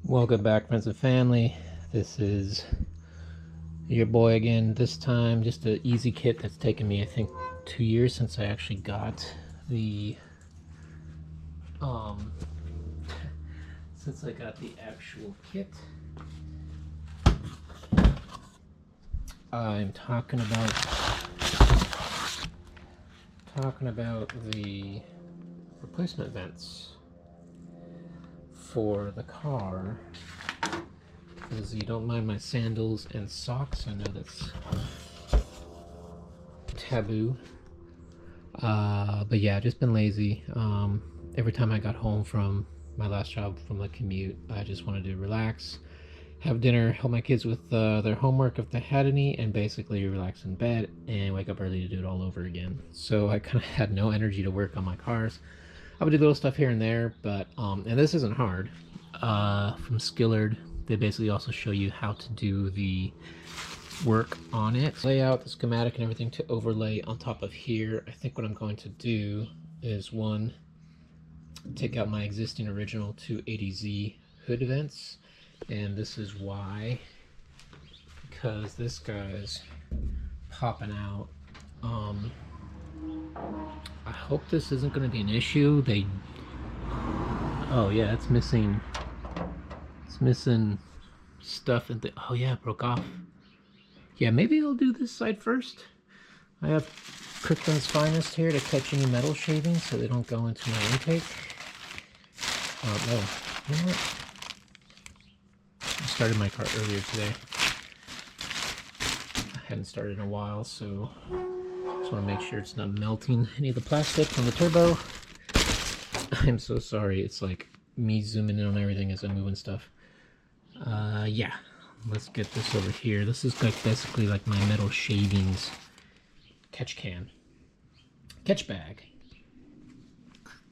Welcome back, friends and family. This is your boy again. This time just an easy kit that's taken me I think 2 years since I actually got the actual kit. I'm talking about the replacement vents for the car, because you don't mind my sandals and socks. I know that's taboo, but yeah, I've just been lazy. Every time I got home from my last job, from the commute, I just wanted to relax, have dinner, help my kids with their homework if they had any, and basically relax in bed and wake up early to do it all over again. So I kind of had no energy to work on my cars. I would do little stuff here and there, but and this isn't hard. From Skillard, they basically also show you how to do the work on it, layout, the schematic, and everything to overlay on top of here. I think what I'm going to do is, one, take out my existing original 280Z hood vents, and this is why, because this guy's popping out. I hope this isn't going to be an issue. Oh yeah, it's missing stuff and oh yeah, it broke off. Yeah, maybe I'll do this side first. I have Kirkland's Finest here to catch any metal shavings so they don't go into my intake. Oh no, you know what? I started my car earlier today. I hadn't started in a while, so just want to make sure it's not melting any of the plastic on the turbo. I'm so sorry, it's like me zooming in on everything as I'm moving stuff. Yeah, let's get this over here. This is like basically like my metal shavings catch bag.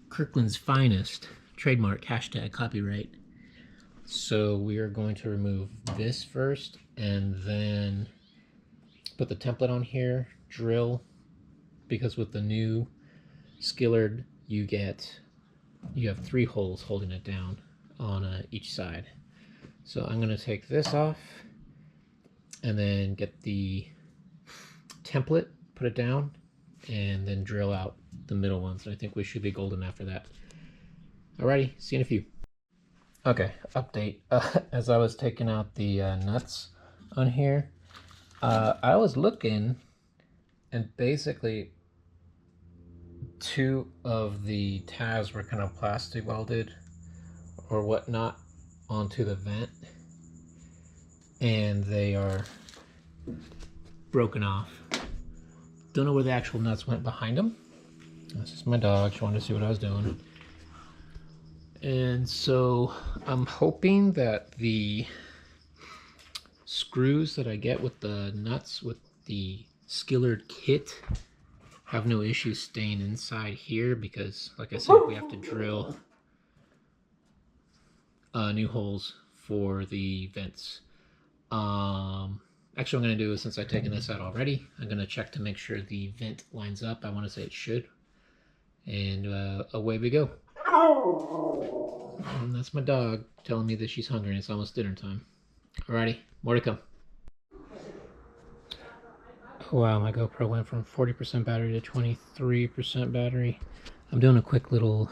Kirkland's Finest, trademark, hashtag copyright. So we are going to remove this first and then put the template on here, drill, because with the new Skillard you have 3 holes holding it down on each side. So I'm going to take this off and then get the template, put it down, and then drill out the middle ones. I think we should be golden after that. Alrighty, see you in a few. Okay, update. As I was taking out the nuts on here, I was looking, and basically 2 of the tabs were kind of plastic welded or whatnot onto the vent, and they are broken off. Don't know where the actual nuts went behind them. That's just my dog. She wanted to see what I was doing. And so I'm hoping that the screws that I get with the nuts with the Skillard kit have no issue staying inside here, because like I said, we have to drill new holes for the vents. Actually, what I'm going to do is, since I've taken this out already, I'm going to check to make sure the vent lines up. I want to say it should. And away we go. And that's my dog telling me that she's hungry and it's almost dinner time. Alrighty, more to come. Wow, my GoPro went from 40% battery to 23% battery. I'm doing a quick little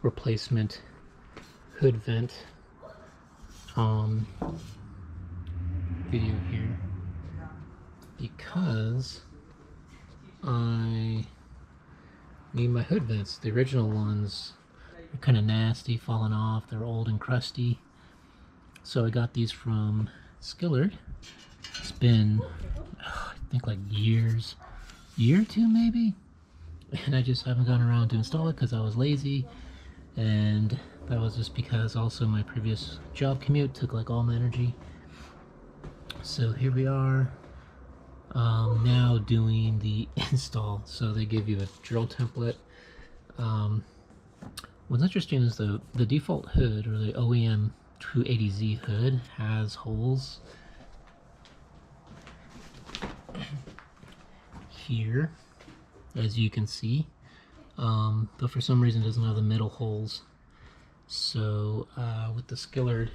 replacement hood vent video here, because I need my hood vents. The original ones are kind of nasty, falling off. They're old and crusty. So I got these from Skillard. It's been, I think, like year or 2 maybe, and I just haven't gotten around to install it because I was lazy, and that was just because also my previous job commute took like all my energy. So here we are, now doing the install. So they give you a drill template. What's interesting is the default hood, or the OEM 280Z hood, has holes here, as you can see, but for some reason it doesn't have the middle holes. So with the Skillard,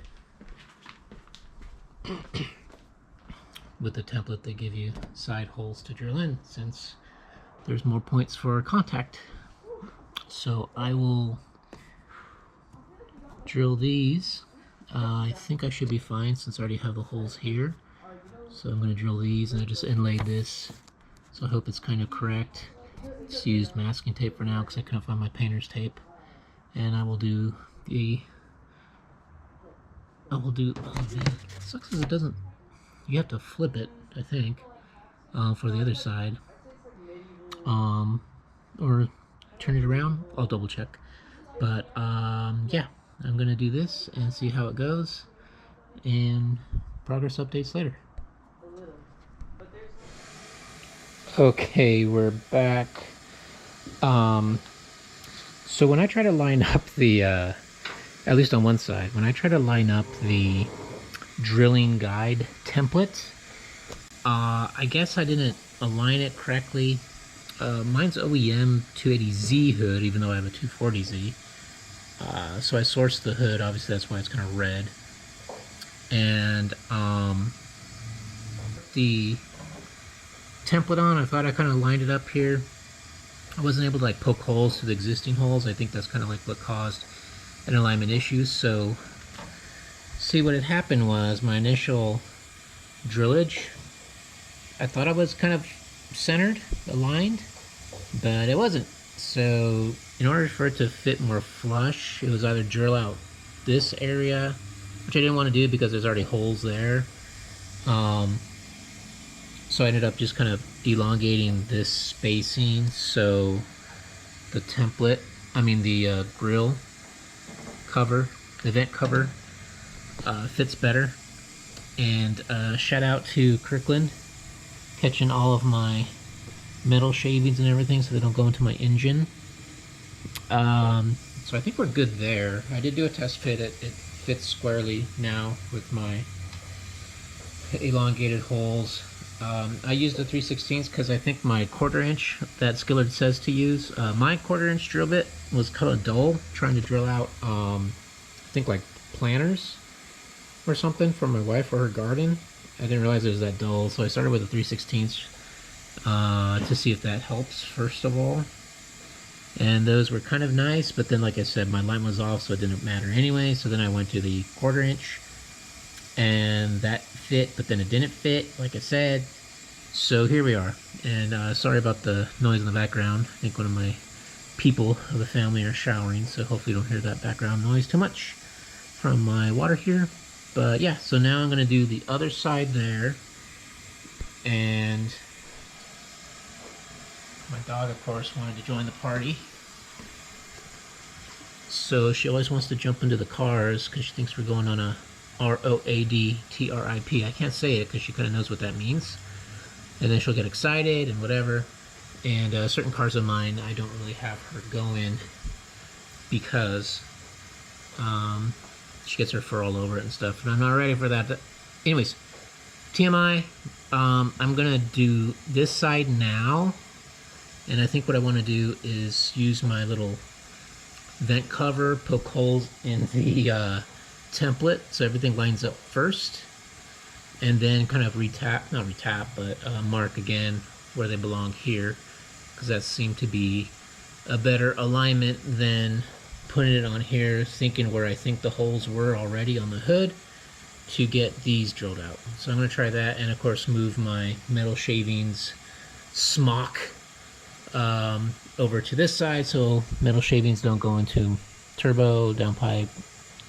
with the template, they give you side holes to drill in since there's more points for contact. So I will drill these. I think I should be fine since I already have the holes here. So I'm going to drill these, and I just inlaid this, so I hope it's kind of correct. Just used masking tape for now because I couldn't find my painter's tape. And I will do the, oh man, it sucks because it doesn't, you have to flip it, I think, for the other side. Or turn it around, I'll double check. But yeah, I'm gonna do this and see how it goes, and progress updates later. Okay, we're back. So when I try to line up the, at least on one side, when I try to line up the drilling guide template, I guess I didn't align it correctly. Mine's OEM 280Z hood, even though I have a 240Z. So I sourced the hood, obviously that's why it's kind of red. And the template on, I thought I kind of lined it up here. I wasn't able to like poke holes to the existing holes. I think that's kind of like what caused an alignment issue. So see, what had happened was my initial drillage, I thought I was kind of centered, aligned, but it wasn't. So in order for it to fit more flush, it was either drill out this area, which I didn't want to do because there's already holes there. So I ended up just kind of elongating this spacing so the template, the grill cover, the vent cover, fits better. And shout out to Kirkland, catching all of my metal shavings and everything so they don't go into my engine. So I think we're good there. I did do a test fit. It fits squarely now with my elongated holes. I used the 3/16 because I think my 1/4 inch that Skillard says to use, my 1/4 inch drill bit was kind of dull trying to drill out, I think like planters or something for my wife for her garden. I didn't realize it was that dull, so I started with a 3/16 to see if that helps first of all. And those were kind of nice, but then like I said, my line was off, so it didn't matter anyway. So then I went to the 1/4 inch, and that fit, but then it didn't fit, like I said. So here we are. And sorry about the noise in the background. I think one of my people of the family are showering, so hopefully you don't hear that background noise too much from my water here. But yeah, so now I'm going to do the other side there. And my dog, of course, wanted to join the party. So she always wants to jump into the cars because she thinks we're going on a ROAD trip. I can't say it because she kind of knows what that means. And then she'll get excited and whatever. And certain cars of mine, I don't really have her go in because she gets her fur all over it and stuff. And I'm not ready for that. But anyways, TMI, I'm going to do this side now. And I think what I want to do is use my little vent cover, poke holes in the template so everything lines up first, and then kind of mark again where they belong here, because that seemed to be a better alignment than putting it on here, thinking where I think the holes were already on the hood to get these drilled out. So I'm going to try that, and of course move my metal shavings smock over to this side so metal shavings don't go into turbo, downpipe,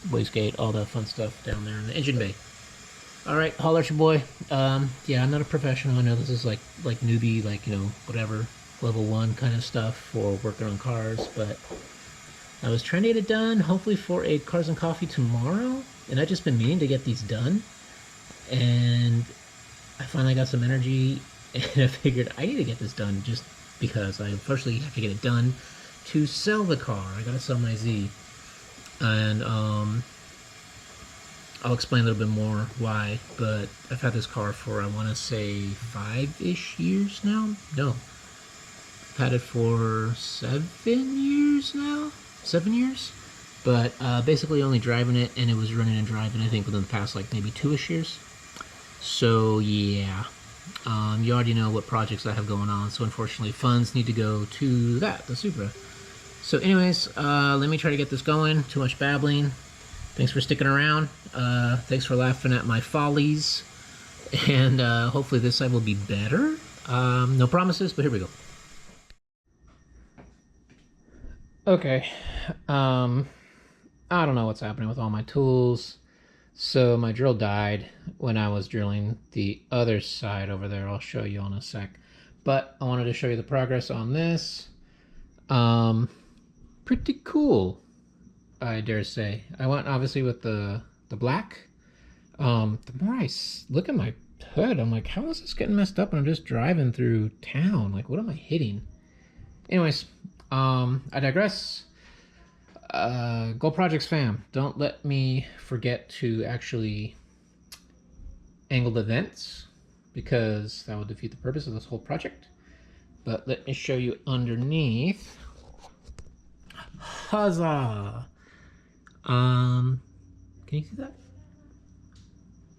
wastegate, all that fun stuff down there in the engine bay. Alright, holler at your boy. Yeah, I'm not a professional. I know this is like newbie, whatever, level 1 kind of stuff for working on cars, but I was trying to get it done, hopefully for a Cars and Coffee tomorrow, and I've just been meaning to get these done, and I finally got some energy, and I figured I need to get this done just because I unfortunately have to get it done to sell the car. I gotta sell my Z. And I'll explain a little bit more why, but I've had this car for, I want to say, 5-ish years now? No, I've had it for 7 years now. 7 years. But basically only driving it, and it was running and driving, I think, within the past like maybe 2-ish years. So yeah, you already know what projects I have going on. So unfortunately, funds need to go to that, the Supra. So anyways, let me try to get this going. Too much babbling. Thanks for sticking around. Thanks for laughing at my follies. And hopefully this side will be better. No promises, but here we go. Okay. I don't know what's happening with all my tools. So my drill died when I was drilling the other side over there. I'll show you in a sec. But I wanted to show you the progress on this. Pretty cool, I dare say. I went obviously with the black. The more I look at my hood, I'm like, how is this getting messed up? And I'm just driving through town. Like, what am I hitting? Anyways, I digress. Gold Projects fam, don't let me forget to actually angle the vents, because that would defeat the purpose of this whole project. But let me show you underneath. Huzzah! Can you see that?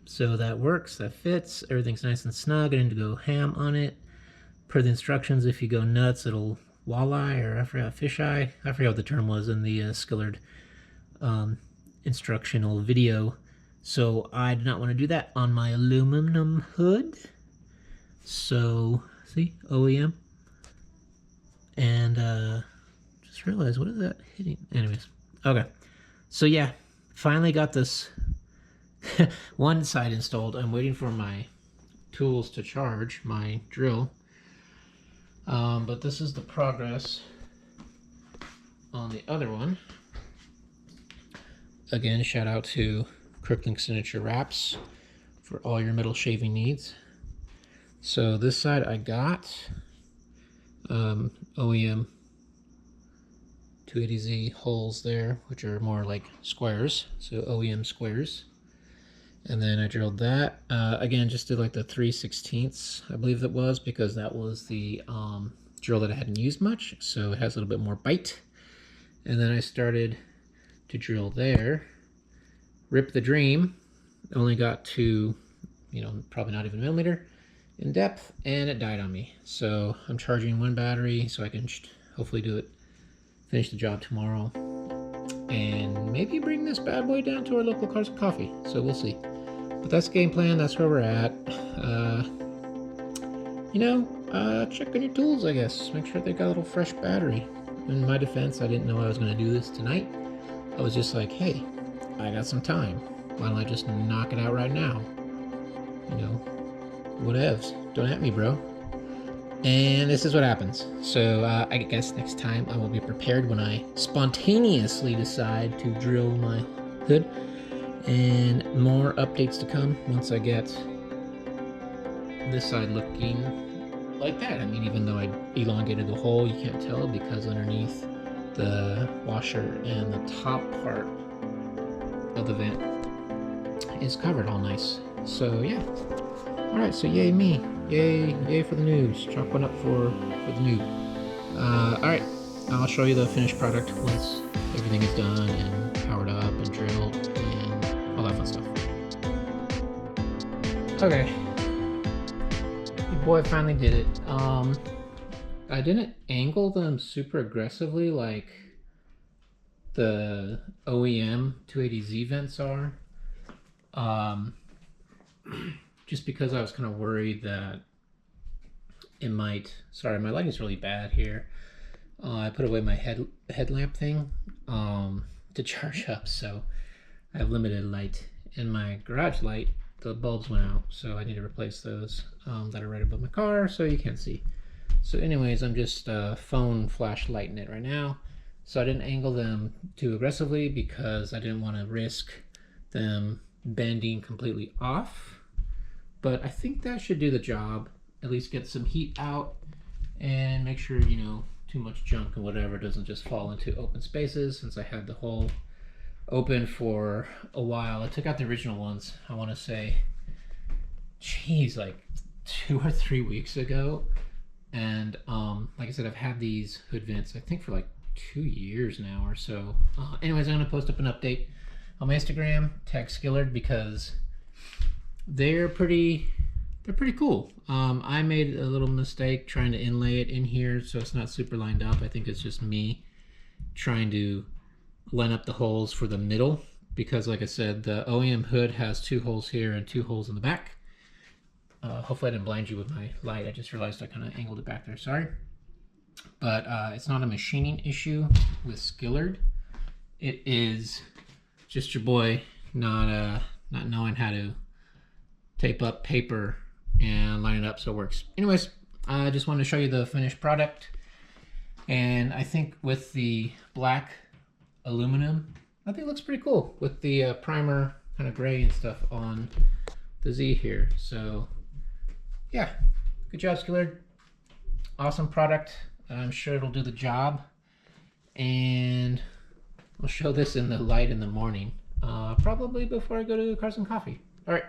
So that works, that fits, everything's nice and snug. I didn't go ham on it. Per the instructions, if you go nuts, it'll walleye, or I forgot, fisheye. I forgot what the term was in the Skillard instructional video. So I did not want to do that on my aluminum hood. So, see, OEM. And just realized, what is that hitting? Anyways, okay. So yeah, finally got this one side installed. I'm waiting for my tools to charge my drill. But this is the progress on the other one. Again, shout out to Crooklink Signature Wraps for all your metal shaving needs. So this side I got OEM 280Z holes there, which are more like squares, so OEM squares. And then I drilled that. Again, just did like the 3/16, I believe that was, because that was the drill that I hadn't used much, so it has a little bit more bite. And then I started to drill there. Rip the dream. Only got to, probably not even a millimeter in depth, and it died on me. So I'm charging one battery so I can hopefully finish the job tomorrow. And maybe bring this bad boy down to our local Cars and Coffee. So we'll see. But that's the game plan. That's where we're at. Check on your tools, I guess. Make sure they got a little fresh battery. In my defense, I didn't know I was going to do this tonight. I was just like, hey, I got some time. Why don't I just knock it out right now? Whatevs. Don't at me, bro. And this is what happens. So I guess next time I will be prepared when I spontaneously decide to drill my hood. And more updates to come once I get this side looking like that. I mean, even though I elongated the hole, you can't tell because underneath the washer and the top part of the vent is covered all nice. So yeah. Alright, so yay me. Yay for the news. Chalk one up for the noob. Alright, I'll show you the finished product once everything is done and powered up and drilled and all that fun stuff. Okay. Your boy finally did it. I didn't angle them super aggressively like the OEM 280Z vents are. Just because I was kind of worried that it might, sorry, my lighting's really bad here. I put away my headlamp thing to charge up, so I have limited light. In my garage light, the bulbs went out, so I need to replace those that are right above my car, so you can't see. So anyways, I'm just phone flashlighting it right now. So I didn't angle them too aggressively because I didn't want to risk them bending completely off. But I think that should do the job. At least get some heat out and make sure, too much junk and whatever doesn't just fall into open spaces, since I had the hole open for a while. I took out the original ones, I want to say, geez, like 2 or 3 weeks ago. And like I said, I've had these hood vents, I think, for like 2 years now or so. Anyways, I'm gonna post up an update on my Instagram, tag Skillard, because they're pretty cool. I made a little mistake trying to inlay it in here so it's not super lined up. I think it's just me trying to line up the holes for the middle, because like I said, the OEM hood has 2 holes here and 2 holes in the back. Hopefully I didn't blind you with my light. I just realized I kind of angled it back there, sorry. But it's not a machining issue with Skillard. It is just your boy not knowing how to tape up paper and line it up so it works. Anyways, I just wanted to show you the finished product. And I think with the black aluminum, I think it looks pretty cool with the primer kind of gray and stuff on the Z here. So yeah, good job, Skillard. Awesome product. I'm sure it'll do the job. And I'll show this in the light in the morning, probably before I go to Cars and Coffee. All right,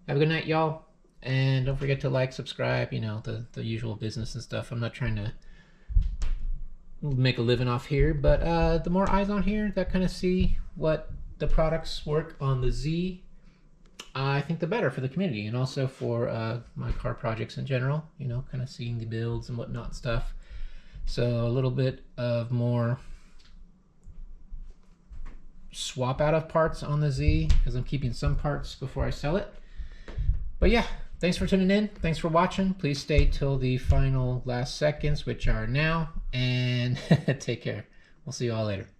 have a good night, y'all. And don't forget to like, subscribe, you know, the usual business and stuff. I'm not trying to make a living off here, but the more eyes on here that kind of see what the products work on the Z, I think the better for the community, and also for my car projects in general, you know, kind of seeing the builds and whatnot stuff. So a little bit of more swap out of parts on the Z, because I'm keeping some parts before I sell it. But yeah, thanks for tuning in. Thanks for watching. Please stay till the final last seconds, which are now, and take care. We'll see you all later.